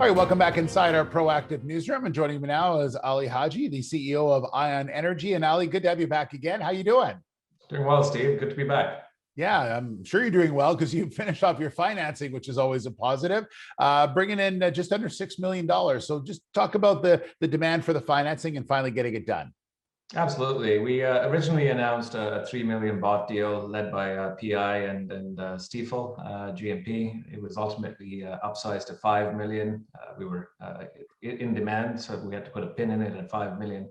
right, welcome back inside our proactive newsroom. And joining me now is Ali Haji, the CEO of Ion Energy. And Ali, good to have you back again. How you doing? Doing well, Steve. Good to be back. Yeah, I'm sure you're doing well because you finished off your financing, which is always a positive, bringing in just under $6 million. So just talk about the demand for the financing and finally getting it done. Absolutely. We originally announced a 3 million bought deal led by PI and Stifel, GMP. It was ultimately upsized to 5 million. We were in demand, so we had to put a pin in it at 5 million.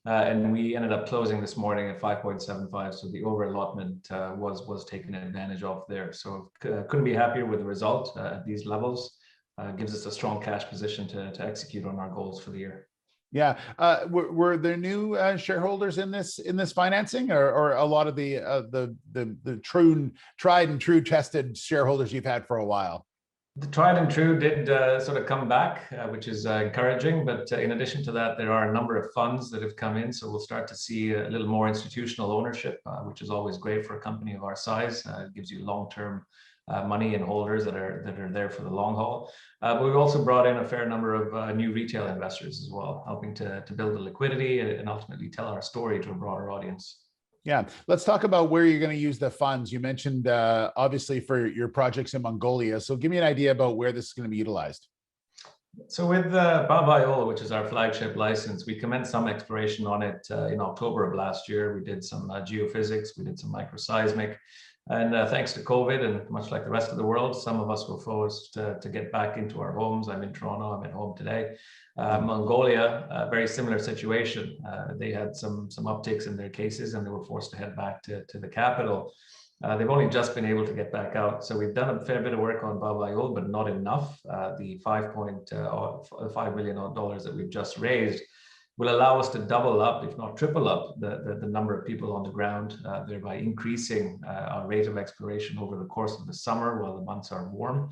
And we ended up closing this morning at 5.75. So the over allotment was taken advantage of there. So couldn't be happier with the result at these levels. Gives us a strong cash position to execute on our goals for the year. Yeah, were there new shareholders in this financing, or a lot of the tried and true tested shareholders you've had for a while? The tried and true did sort of come back, which is encouraging. But in addition to that, there are a number of funds that have come in. So we'll start to see a little more institutional ownership, which is always great for a company of our size. It gives you long-term money and holders that are there for the long haul. But we've also brought in a fair number of new retail investors as well, helping to build the liquidity and ultimately tell our story to a broader audience. Yeah, let's talk about where you're going to use the funds. You mentioned obviously for your projects in Mongolia. So give me an idea about where this is going to be utilized. So with Babayola, which is our flagship license, we commenced some exploration on it in October of last year. We did some geophysics, we did some microseismic. And thanks to COVID, and much like the rest of the world, some of us were forced to get back into our homes. I'm in Toronto, I'm at home today. Mongolia, a very similar situation. They had some upticks in their cases and they were forced to head back to the capital. They've only just been able to get back out. So we've done a fair bit of work on Babayola, but not enough. The $5 million that we've just raised will allow us to double up, if not triple up, the number of people on the ground, thereby increasing our rate of exploration over the course of the summer while the months are warm,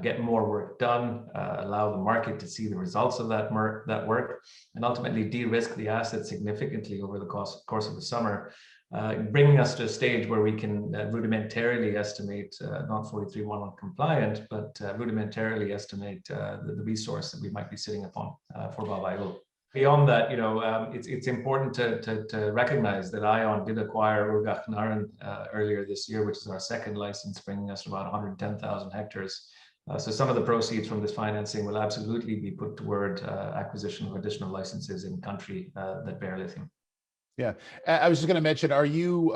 get more work done, allow the market to see the results of that work, and ultimately de-risk the asset significantly over the course of the summer, bringing us to a stage where we can rudimentarily estimate, not 43-101 compliant, but rudimentarily estimate the resource that we might be sitting upon for Babayola. Beyond that, it's important to recognize that Ion did acquire Urgaknaran earlier this year, which is our second license, bringing us to about 110,000 hectares. So some of the proceeds from this financing will absolutely be put toward acquisition of additional licenses in country that bear lithium. Yeah, I was just going to mention, are you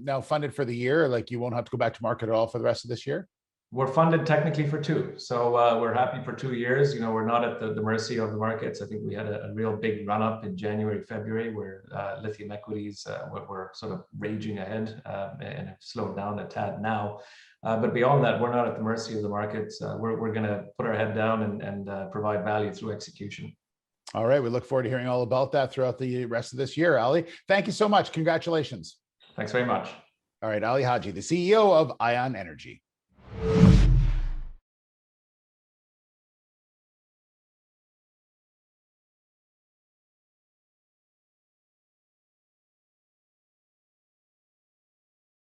now funded for the year? Like you won't have to go back to market at all for the rest of this year? We're funded technically for 2. So we're happy for 2 years. We're not at the mercy of the markets. I think we had a real big run up in January, February, where lithium equities were sort of raging ahead and have slowed down a tad now. But beyond that, we're not at the mercy of the markets. We're going to put our head down and provide value through execution. All right. We look forward to hearing all about that throughout the rest of this year, Ali. Thank you so much. Congratulations. Thanks very much. All right. Ali Haji, the CEO of Ion Energy.